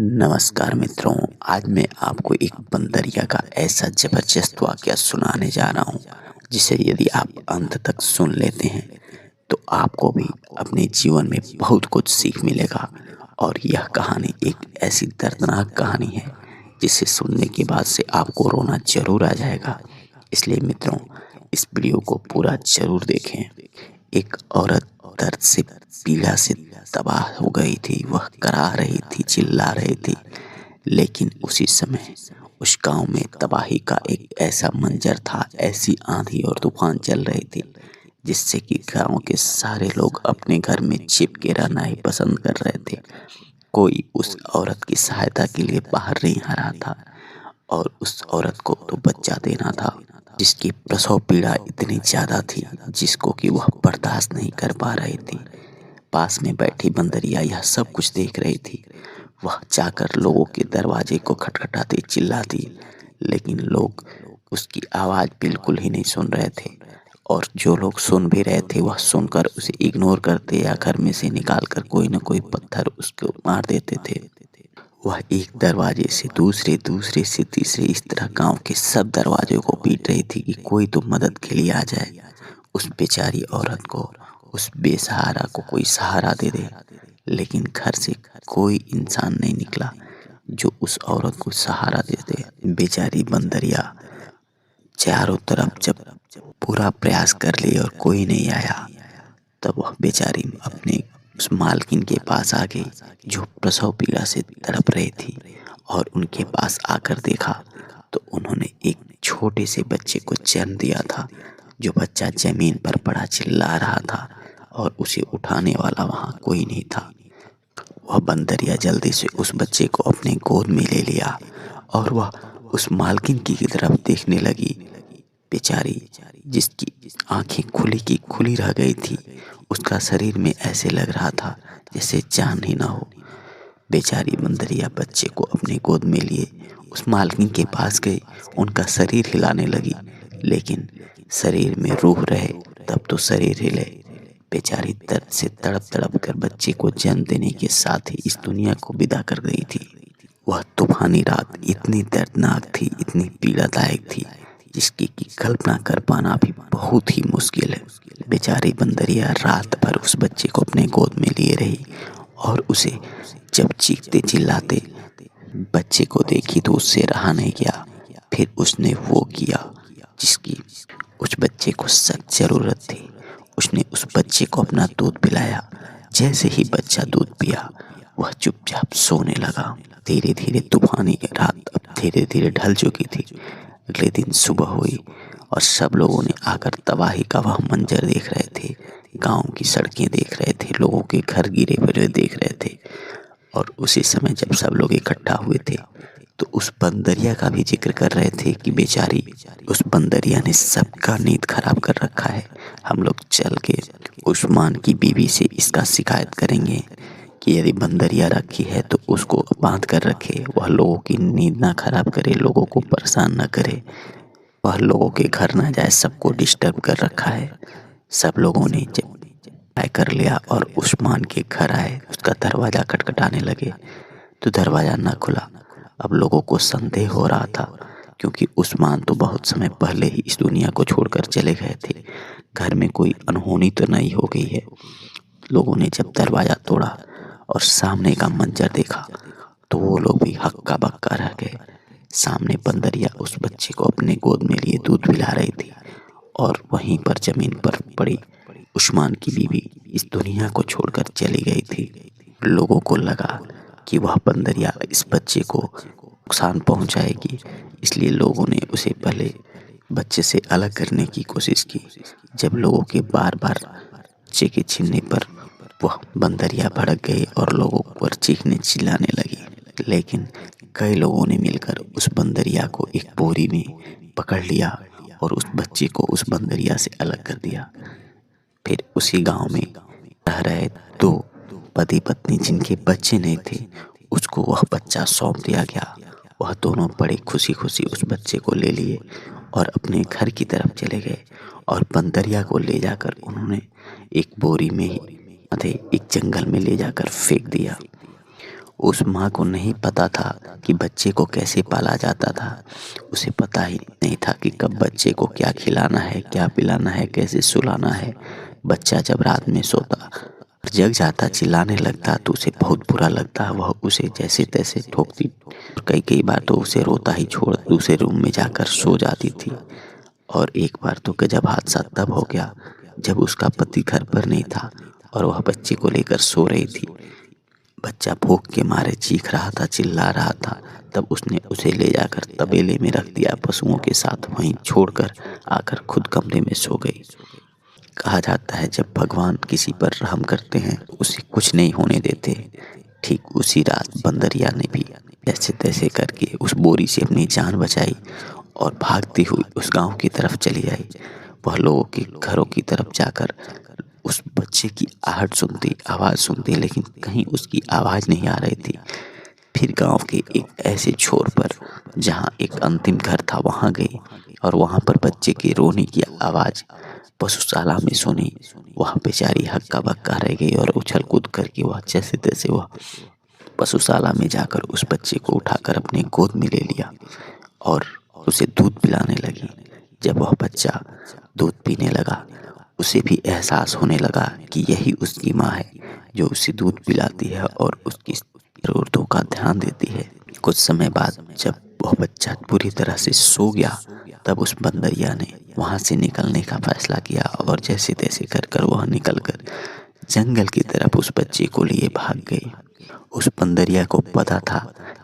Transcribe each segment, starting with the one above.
नमस्कार मित्रों। आज मैं आपको एक बंदरिया का ऐसा ज़बरदस्त वाक़या सुनाने जा रहा हूँ, जिसे यदि आप अंत तक सुन लेते हैं तो आपको भी अपने जीवन में बहुत कुछ सीख मिलेगा। और यह कहानी एक ऐसी दर्दनाक कहानी है जिसे सुनने के बाद से आपको रोना ज़रूर आ जाएगा। इसलिए मित्रों, इस वीडियो को पूरा ज़रूर देखें। एक औरत दर्द से, पीड़ा से तबाह हो गई थी। वह करा रही थी, चिल्ला रही थी, लेकिन उसी समय उस गांव में तबाही का एक ऐसा मंजर था, ऐसी आंधी और तूफान चल रही थी, जिससे कि गांव के सारे लोग अपने घर में छिप के रहना ही पसंद कर रहे थे। कोई उस औरत की सहायता के लिए बाहर नहीं आ रहा था, और उस औरत को तो बच्चा देना था, जिसकी प्रसव पीड़ा इतनी ज़्यादा थी जिसको कि वह बर्दाश्त नहीं कर पा रही थी। पास में बैठी बंदरिया यह सब कुछ देख रही थी। वह जाकर लोगों के दरवाजे को खटखटाती, चिल्लाती, लेकिन लोग उसकी आवाज़ बिल्कुल ही नहीं सुन रहे थे। और जो लोग सुन भी रहे थे वह सुनकर उसे इग्नोर करते या घर में से निकालकर कोई न कोई पत्थर उसको मार देते थे। वह एक दरवाजे से दूसरे, दूसरे से तीसरे, इस तरह गांव के सब दरवाजों को पीट रही थी कि कोई तो मदद के लिए आ जाए। उस बेचारी औरत को, उस बेसहारा को कोई सहारा दे दे, लेकिन घर से कोई इंसान नहीं निकला जो उस औरत को सहारा दे दे। बेचारी बंदरिया चारों तरफ जब पूरा प्रयास कर ली और कोई नहीं आया, तब वह बेचारी अपने उस मालकिन के पास आ गई जो प्रसव पीड़ा से तड़प रही थी। और उनके पास आकर देखा तो उन्होंने एक छोटे से बच्चे को जन्म दिया था। जो बच्चा जमीन पर पड़ा चिल्ला रहा था और उसे उठाने वाला वहाँ कोई नहीं था। वह बंदरिया जल्दी से उस बच्चे को अपने गोद में ले लिया और वह उस मालकिन की तरफ देखने लगी। बेचारी, जिसकी आंखें खुली की खुली रह गई थी, उसका शरीर में ऐसे लग रहा था जैसे जान ही ना हो। बेचारी बंदरिया बच्चे को अपने गोद में लिए उस मालकिन के पास गई। उनका शरीर हिलाने लगी, लेकिन शरीर में रूह रहे तब तो शरीर हिले। बेचारी दर्द से तड़प तड़प कर बच्चे को जन्म देने के साथ ही इस दुनिया को विदा कर गई थी। वह तूफानी रात इतनी दर्दनाक थी, इतनी पीड़ादायक थी, जिसकी की कल्पना कर पाना भी बहुत ही मुश्किल है। बेचारी बंदरिया रात भर उस बच्चे को अपने गोद में लिए रही और उसे जब चीखते चिल्लाते बच्चे को देखी तो उससे रहा नहीं गया। फिर उसने वो किया जिसकी उस बच्चे को सख्त ज़रूरत थी। उसने उस बच्चे को अपना दूध पिलाया। जैसे ही बच्चा दूध पिया, वह चुपचाप सोने लगा। धीरे धीरे तूफानी रात अब धीरे धीरे ढल चुकी थी। अगले दिन सुबह हुई और सब लोगों ने आकर तबाही का वह मंजर देख रहे थे। गांव की सड़कें देख रहे थे, लोगों के घर गिरे हुए देख रहे थे। और उसी समय जब सब लोग इकट्ठा हुए थे तो उस बंदरिया का भी जिक्र कर रहे थे कि बेचारी उस बंदरिया ने सबका नींद खराब कर रखा है। हम लोग चल के उस्मान की बीवी से इसका शिकायत करेंगे कि यदि बंदरिया रखी है तो उसको बांध कर रखे, वह लोगों की नींद ना खराब करे, लोगों को परेशान ना करे, वह लोगों के घर ना जाए, सबको डिस्टर्ब कर रखा है। सब लोगों ने जब तय कर लिया और उस्मान के घर आए, उसका दरवाज़ा खटखटाने लगे तो दरवाज़ा ना खुला। अब लोगों को संदेह हो रहा था, क्योंकि उस्मान तो बहुत समय पहले ही इस दुनिया को छोड़कर चले गए थे। घर में कोई अनहोनी तो नहीं हो गई है। लोगों ने जब दरवाज़ा तोड़ा और सामने का मंजर देखा तो वो लोग भी हक्का बक्का रह गए। सामने बंदरिया उस बच्चे को अपने गोद में लिए दूध पिला रही थी और वहीं पर ज़मीन पर पड़ी उस्मान की बीवी इस दुनिया को छोड़कर चली गई थी। लोगों को लगा कि वह बंदरिया इस बच्चे को नुकसान पहुंचाएगी, इसलिए लोगों ने उसे पहले बच्चे से अलग करने की कोशिश की। जब लोगों के बार बार बच्चे के छीनने पर वह बंदरिया भड़क गई और लोगों पर चीखने चिल्लाने लगी। लेकिन कई लोगों ने मिलकर उस बंदरिया को एक बोरी में पकड़ लिया और उस बच्चे को उस बंदरिया से अलग कर दिया। फिर उसी गांव में रह रहे दो पति पत्नी जिनके बच्चे नहीं थे, उसको वह बच्चा सौंप दिया गया। वह दोनों बड़ी खुशी खुशी उस बच्चे को ले लिए और अपने घर की तरफ चले गए और बंदरिया को ले जाकर उन्होंने एक बोरी में ही एक जंगल में ले जाकर फेंक दिया। उस माँ को नहीं पता था कि बच्चे को कैसे पाला जाता था। उसे पता ही नहीं था कि कब बच्चे को क्या खिलाना है, क्या पिलाना है, कैसे सुलाना है। बच्चा जब रात में सोता, जग जाता, चिल्लाने लगता तो उसे बहुत बुरा लगता। वह उसे जैसे तैसे ठोकती। कई कई बार तो उसे रोता ही छोड़ दूसरे रूम में जाकर सो जाती थी। और एक बार तो गजब हादसा तब हो गया जब उसका पति घर पर नहीं था और वह बच्चे को लेकर सो रही थी। बच्चा भूख के मारे चीख रहा था, चिल्ला रहा था। तब उसने उसे ले जाकर तबेले में रख दिया, पशुओं के साथ वहीं छोड़कर आकर खुद कमरे में सो गई। कहा जाता है जब भगवान किसी पर रहम करते हैं उसे कुछ नहीं होने देते। ठीक उसी रात बंदरिया ने भी जैसे तैसे करके उस बोरी से अपनी जान बचाई और भागती हुई उस गांव की तरफ चली आई। वह लोगों के घरों की तरफ जाकर उस बच्चे की आहट सुनती, आवाज़ सुनती, लेकिन कहीं उसकी आवाज़ नहीं आ रही थी। फिर गांव के एक ऐसे छोर पर जहां एक अंतिम घर था वहां गई और वहां पर बच्चे के रोने की आवाज़ पशुशाला में सुनी। वह बेचारी हक्का बक्का रह गई और उछल कूद करके वह जैसे तैसे वह पशुशाला में जाकर उस बच्चे को उठाकर अपने गोद में ले लिया और उसे दूध पिलाने लगी। जब वह बच्चा दूध पीने लगा, उसे भी एहसास होने लगा कि यही उसकी माँ है जो उसे दूध पिलाती है और उसकी ज़रूरतों का ध्यान देती है। कुछ समय बाद जब वह बच्चा पूरी तरह से सो गया, तब उस बंदरिया ने वहाँ से निकलने का फैसला किया और जैसे तैसे कर कर वह निकलकर जंगल की तरफ उस बच्चे को लिए भाग गई। उस बंदरिया को पता था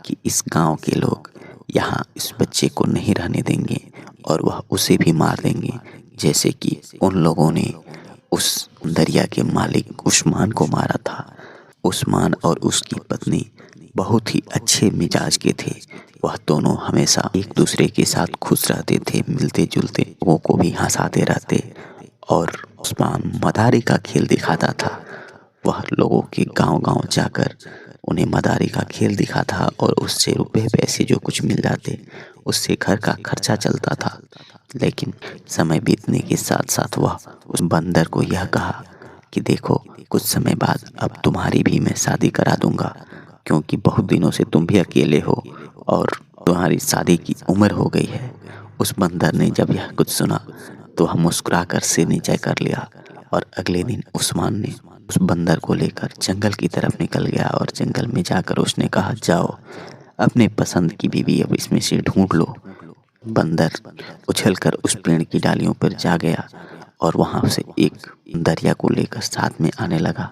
कि इस गांव के लोग यहाँ इस बच्चे को नहीं रहने देंगे और वह उसे भी मार देंगे, जैसे कि उन लोगों ने उस दरिया के मालिक उस्मान को मारा था। उस्मान और उसकी पत्नी बहुत ही अच्छे मिजाज के थे। वह दोनों हमेशा एक दूसरे के साथ खुश रहते थे, मिलते जुलते, लोगों को भी हंसाते रहते। और उस्मान मदारी का खेल दिखाता था। वह लोगों के गांव-गांव जाकर उन्हें मदारी का खेल दिखाता और उससे रुपए पैसे जो कुछ मिल जाते उससे घर का खर्चा चलता था। लेकिन समय बीतने के साथ साथ वह उस बंदर को यह कहा कि देखो, कुछ समय बाद अब तुम्हारी भी मैं शादी करा दूंगा, क्योंकि बहुत दिनों से तुम भी अकेले हो और तुम्हारी शादी की उम्र हो गई है। उस बंदर ने जब यह कुछ सुना तो वह मुस्कुरा कर सिर नीचे कर लिया और अगले दिन उस्मान ने उस बंदर को लेकर जंगल की तरफ निकल गया और जंगल में जाकर उसने कहा, जाओ अपने पसंद की बीवी अब इसमें से ढूंढ लो। बंदर उछलकर उस पेड़ की डालियों पर जा गया और वहां से एक दरिया को लेकर साथ में आने लगा।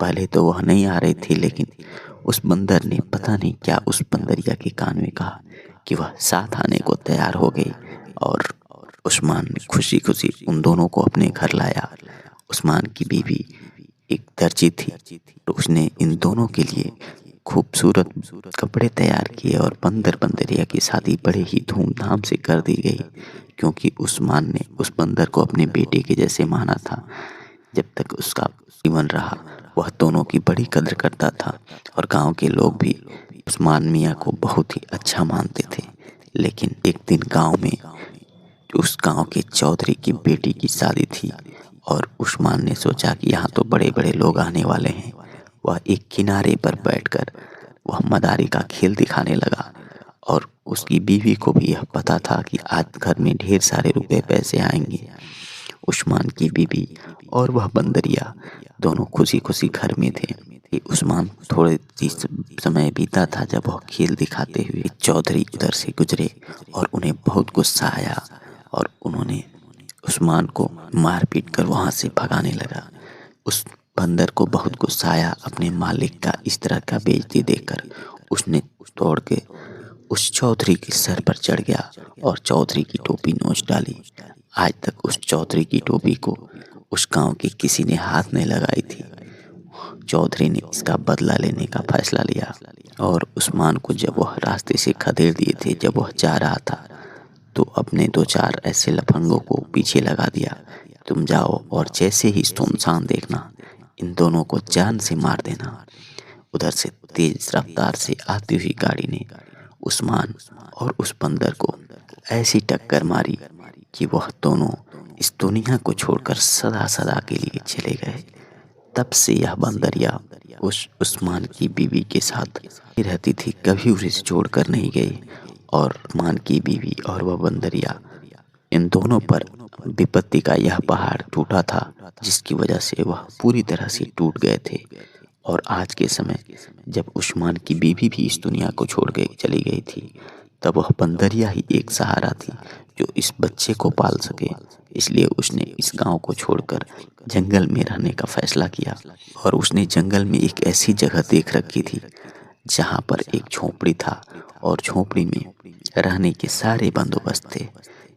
पहले तो वह नहीं आ रही थी, लेकिन उस बंदर ने पता नहीं क्या उस बंदरिया के कान में कहा कि वह साथ आने को तैयार हो गई। और उस्मान ने खुशी खुशी उन दोनों को अपने घर लाया। उस्मान की बीवी एक दर्जी थी, तो उसने इन दोनों के लिए खूबसूरत कपड़े तैयार किए और बंदर बंदरिया की शादी बड़े ही धूमधाम से कर दी गई, क्योंकि उस्मान ने उस बंदर को अपने बेटे के जैसे माना था। जब तक उसका जीवन रहा वह दोनों की बड़ी कदर करता था और गांव के लोग भी उस्मान मियाँ को बहुत ही अच्छा मानते थे। लेकिन एक दिन गांव में उस गांव के चौधरी की बेटी की शादी थी और उस्मान ने सोचा कि यहाँ तो बड़े बड़े लोग आने वाले हैं। वह एक किनारे पर बैठकर वह मदारी का खेल दिखाने लगा और उसकी बीवी को भी यह पता था कि आज घर में ढेर सारे रुपए पैसे आएंगे। उस्मान की बीवी और वह बंदरिया दोनों खुशी खुशी घर में थे कि उस्मान थोड़े ही समय बीता था जब वह खेल दिखाते हुए चौधरी उधर से गुजरे और उन्हें बहुत गुस्सा आया और उन्होंने उस्मान को मार पीट कर वहाँ से भगाने लगा। उस बंदर को बहुत गुस्सा आया अपने मालिक का इस तरह का बेइज्जती देखकर। उसने तोड़ के उस चौधरी के सर पर चढ़ गया और चौधरी की टोपी नोच डाली। आज तक उस चौधरी की टोपी को उस गांव के किसी ने हाथ नहीं लगाई थी। चौधरी ने इसका बदला लेने का फैसला लिया और उस्मान को जब वह रास्ते से खदेड़ दिए थे, जब वह जा रहा था, तो अपने दो चार ऐसे लफंगों को पीछे लगा दिया, तुम जाओ और जैसे ही सुनसान देखना इन दोनों को जान से मार देना। उधर से तेज रफ्तार से आती हुई गाड़ी ने उस्मान और उस बंदर को ऐसी टक्कर मारी कि वह दोनों इस दुनिया को छोड़कर सदा सदा के लिए चले गए। तब से यह बंदरिया उस उस्मान की बीवी के साथ ही रहती थी, कभी उसे छोड़ कर नहीं गई। और उस्मान की बीवी और वह बंदरिया, इन दोनों पर विपत्ति का यह पहाड़ टूटा था, जिसकी वजह से वह पूरी तरह से टूट गए थे। और आज के समय जब उस्मान की बीवी भी इस दुनिया को छोड़ के चली गई थी, तब वह बंदरिया ही एक सहारा थी जो इस बच्चे को पाल सके। इसलिए उसने इस गांव को छोड़कर जंगल में रहने का फैसला किया। और उसने जंगल में एक ऐसी जगह देख रखी थी जहां पर एक झोपड़ी था, और झोपड़ी में रहने के सारे बंदोबस्त थे।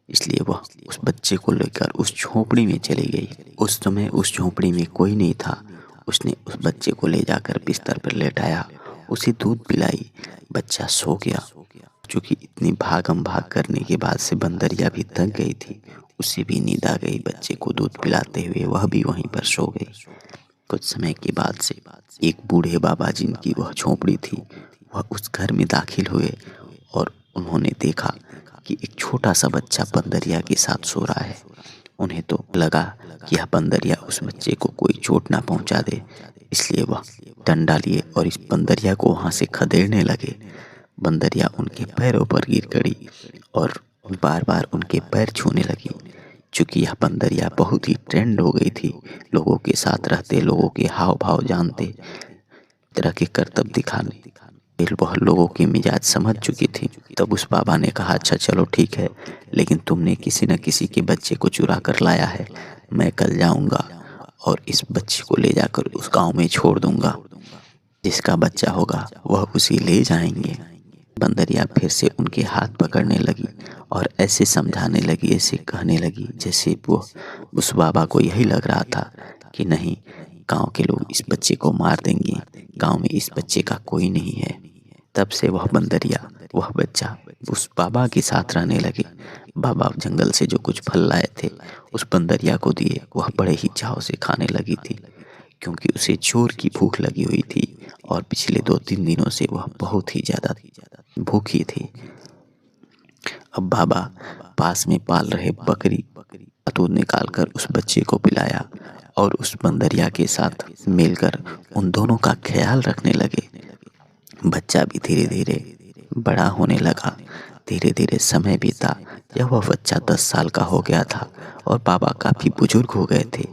इसलिए वह उस बच्चे को लेकर उस झोपड़ी में चली गई। उस समय उस झोपड़ी में कोई नहीं था। उसने उस बच्चे को ले जाकर बिस्तर पर लेटाया, उसे दूध पिलाई, बच्चा सो गया। क्योंकि इतनी भागम भाग करने के बाद से बंदरिया भी थक गई थी, उसे भी नींद आ गई। बच्चे को दूध पिलाते हुए वह भी वहीं पर सो गई। कुछ समय के बाद से एक बूढ़े बाबा जिनकी वह झोपड़ी थी, वह उस घर में दाखिल हुए और उन्होंने देखा कि एक छोटा सा बच्चा बंदरिया के साथ सो रहा है। उन्हें तो लगा कि यह बंदरिया उस बच्चे को कोई चोट ना पहुंचा दे, इसलिए वह डंडा लिए और इस बंदरिया को वहां से खदेड़ने लगे। बंदरिया उनके पैरों पर गिर गई और बार बार उनके पैर छूने लगी। चूंकि यह बंदरिया बहुत ही ट्रेंड हो गई थी, लोगों के साथ रहते, लोगों के हाव भाव जानते, तरह के करतब दिखाने, फिर वह लोगों की मिजाज समझ चुकी थी। तब उस बाबा ने कहा, अच्छा चलो ठीक है, लेकिन तुमने किसी न किसी के बच्चे को चुरा कर लाया है। मैं कल जाऊंगा और इस बच्चे को ले जाकर उस गांव में छोड़ दूंगा। जिसका बच्चा होगा वह उसे ले जाएंगे। बंदरिया फिर से उनके हाथ पकड़ने लगी और ऐसे समझाने लगी, ऐसे कहने लगी जैसे वो उस बाबा को यही लग रहा था कि नहीं, गांव के लोग इस बच्चे को मार देंगे, गांव में इस बच्चे का कोई नहीं है। तब से वह बंदरिया, वह बच्चा उस बाबा के साथ रहने लगे। बाबा जंगल से जो कुछ फल लाए थे उस बंदरिया को दिए। वह बड़े ही चाव से खाने लगी थी, क्योंकि उसे जोर की भूख लगी हुई थी और पिछले 2-3 दिनों से वह बहुत ही ज्यादा भूखी थी। अब बाबा पास में पाल रहे बकरी का दूध निकालकर उस बच्चे को पिलाया और उस बंदरिया के साथ मिलकर उन दोनों का ख्याल रखने लगे। बच्चा भी धीरे धीरे बड़ा होने लगा। धीरे धीरे समय बीता। जब वह बच्चा 10 साल का हो गया था और बाबा काफी बुजुर्ग हो गए थे,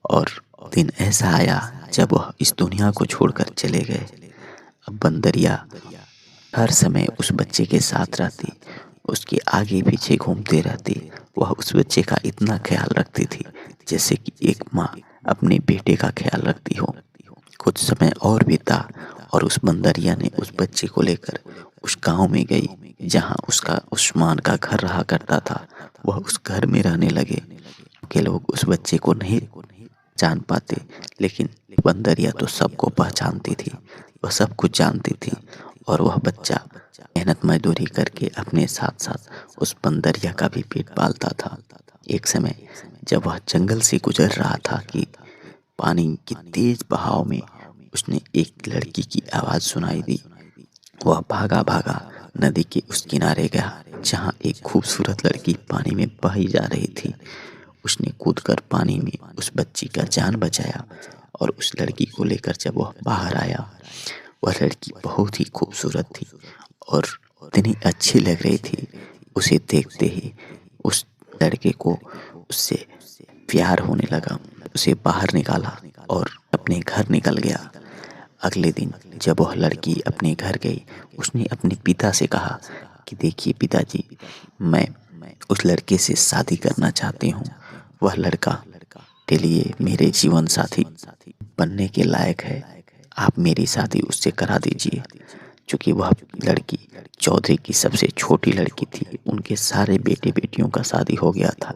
और दिन ऐसा आया जब वह इस दुनिया को छोड़कर चले गए। अब बंदरिया हर समय उस बच्चे के साथ रहती, उसके आगे पीछे घूमते रहती। वह उस बच्चे का इतना ख्याल रखती थी जैसे कि एक माँ अपने बेटे का ख्याल रखती हो। कुछ समय और बीता और उस बंदरिया ने उस बच्चे को लेकर उस गांव में गई जहां उसका उस्मान का घर रहा करता था। वह उस घर में रहने लगे के लोग उस बच्चे को नहीं जान पाते, लेकिन बंदरिया तो सबको पहचानती थी, वह सब कुछ जानती थी। और वह बच्चा मेहनत मजदूरी करके अपने साथ साथ उस बंदरिया का भी पेट पालता था। एक समय जब वह जंगल से गुजर रहा था कि पानी की तेज बहाव में उसने एक लड़की की आवाज सुनाई दी। वह भागा भागा नदी के उस किनारे गया जहां एक खूबसूरत लड़की पानी में बही जा रही थी। उसने कूदकर पानी में उस बच्ची का जान बचाया और उस लड़की को लेकर जब वह बाहर आया, वह लड़की बहुत ही खूबसूरत थी और इतनी अच्छी लग रही थी। उसे देखते ही उस लड़के को उससे प्यार होने लगा। उसे बाहर निकाला और अपने घर निकल गया। अगले दिन जब वह लड़की अपने घर गई, उसने अपने पिता से कहा कि देखिए पिताजी, मैं उस लड़के से शादी करना चाहती हूँ। वह लड़का के लिए मेरे जीवन साथी बनने के लायक है। आप मेरी शादी उससे करा दीजिए। क्योंकि वह लड़की चौधरी की सबसे छोटी लड़की थी। उनके सारे बेटे बेटियों का शादी हो गया था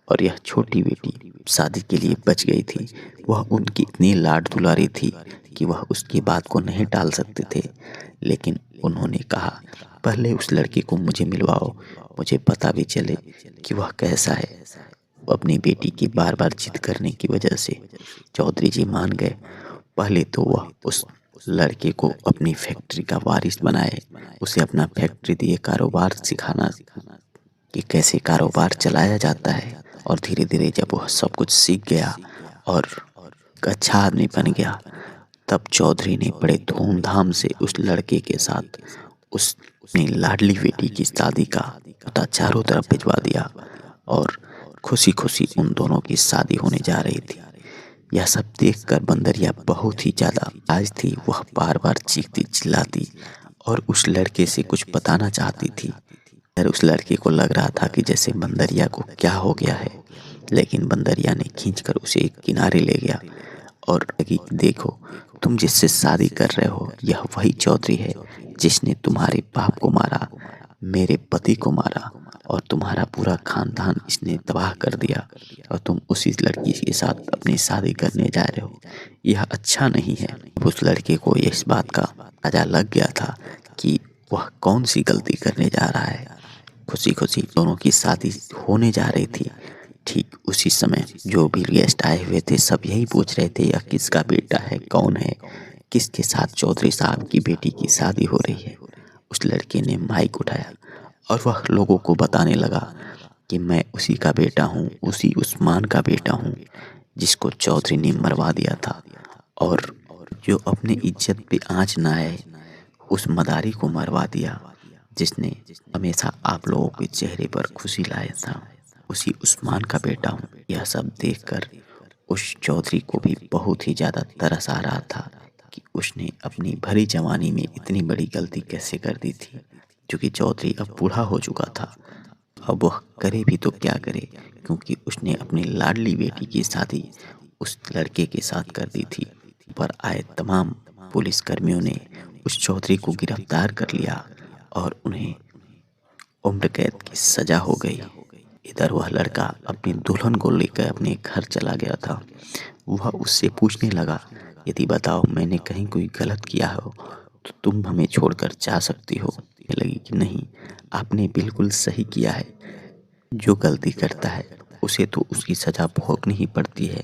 और यह छोटी बेटी शादी के लिए बच गई थी। वह उनकी इतनी लाड दुलारी थी कि वह उसकी बात को नहीं टाल सकते थे। लेकिन उन्होंने कहा, पहले उस लड़के को मुझे मिलवाओ, मुझे पता भी चले कि वह कैसा है। अपनी बेटी की बार बार जिद करने की वजह से चौधरी जी मान गए। पहले तो वह उस लड़के को अपनी फैक्ट्री का वारिस बनाए, उसे अपना फैक्ट्री दिए कारोबार सिखाना कि कैसे कारोबार चलाया जाता है। और धीरे धीरे जब वह सब कुछ सीख गया और एक अच्छा आदमी बन गया। तब चौधरी ने बड़े धूमधाम से उस लड़के के साथ उस अपनी लाडली बेटी की शादी का पता चारों तरफ भिजवा दिया और खुशी खुशी उन दोनों की शादी होने जा रही थी। यह सब देखकर बंदरिया बहुत ही ज्यादा आज थी। वह बार बार चीखती चिल्लाती और उस लड़के से कुछ बताना चाहती थी। पर उस लड़के को लग रहा था कि जैसे बंदरिया को क्या हो गया है, लेकिन बंदरिया ने खींचकर उसे एक किनारे ले गया और लगी, देखो तुम जिससे शादी कर रहे हो यह वही चौधरी है जिसने तुम्हारे बाप को मारा, मेरे पति को मारा और तुम्हारा पूरा खानदान इसने तबाह कर दिया और तुम उसी लड़की के साथ अपनी शादी करने जा रहे हो। यह अच्छा नहीं है। उस लड़के को इस बात का अंदाजा लग गया था कि वह कौन सी गलती करने जा रहा है। खुशी खुशी दोनों की शादी होने जा रही थी। ठीक उसी समय जो भी गेस्ट आए हुए थे सब यही पूछ रहे थे, यह किसका बेटा है, कौन है, किसके साथ चौधरी साहब की बेटी की शादी हो रही है। उस लड़के ने माइक उठाया और वह लोगों को बताने लगा कि मैं उसी का बेटा हूँ, उसी उस्मान का बेटा हूँ जिसको चौधरी ने मरवा दिया था और जो अपने इज्जत पे आँच ना आए उस मदारी को मरवा दिया जिसने हमेशा आप लोगों के चेहरे पर खुशी लाया था, उसी उस्मान का बेटा हूँ। यह सब देखकर उस चौधरी को भी बहुत ही ज़्यादा तरस आ रहा था कि उसने अपनी भरी जवानी में इतनी बड़ी गलती कैसे कर दी थी। क्योंकि चौधरी अब बूढ़ा हो चुका था, अब वह करे भी तो क्या करे, क्योंकि उसने अपनी लाडली बेटी की शादी उस लड़के के साथ कर दी थी। पर आए तमाम पुलिसकर्मियों ने उस चौधरी को गिरफ्तार कर लिया और उन्हें उम्र कैद की सजा हो गई। इधर वह लड़का अपनी दुल्हन को लेकर अपने घर चला गया था। वह उससे पूछने लगा, यदि बताओ मैंने कहीं कोई गलत किया हो तो तुम हमें छोड़कर जा सकती हो। लगी कि नहीं, आपने बिल्कुल सही किया है। जो गलती करता है उसे तो उसकी सजा भोगनी ही पड़ती है,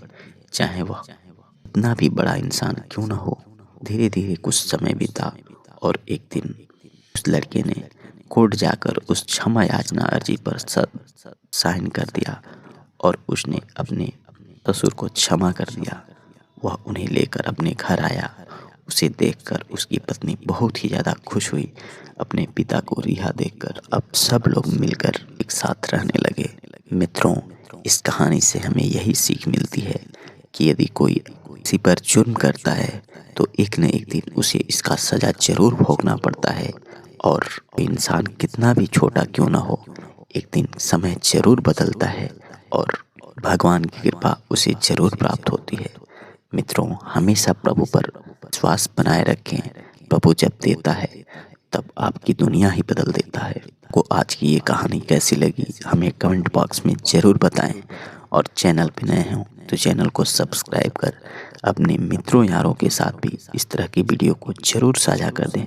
चाहे वह इतना भी बड़ा इंसान क्यों ना हो। धीरे धीरे कुछ समय बीता और एक दिन उस लड़के ने कोर्ट जाकर उस क्षमा याचना अर्जी पर साइन कर दिया और उसने अपने ससुर को क्षमा कर दिया। वह उन्हें लेकर अपने घर आया। उसे देखकर उसकी पत्नी बहुत ही ज़्यादा खुश हुई। अपने पिता को रिहा देखकर अब सब लोग मिलकर एक साथ रहने लगे। मित्रों, इस कहानी से हमें यही सीख मिलती है कि यदि कोई किसी पर जुर्म करता है तो एक न एक दिन उसे इसका सजा जरूर भोगना पड़ता है और इंसान कितना भी छोटा क्यों ना हो, एक दिन समय जरूर बदलता है और भगवान की कृपा उसे जरूर प्राप्त होती है। मित्रों, हमेशा प्रभु पर विश्वास बनाए रखें। प्रभु जब देता है तब आपकी दुनिया ही बदल देता है। को आज की ये कहानी कैसी लगी हमें कमेंट बॉक्स में ज़रूर बताएं और चैनल पे नए हों तो चैनल को सब्सक्राइब कर अपने मित्रों यारों के साथ भी इस तरह की वीडियो को ज़रूर साझा कर दें।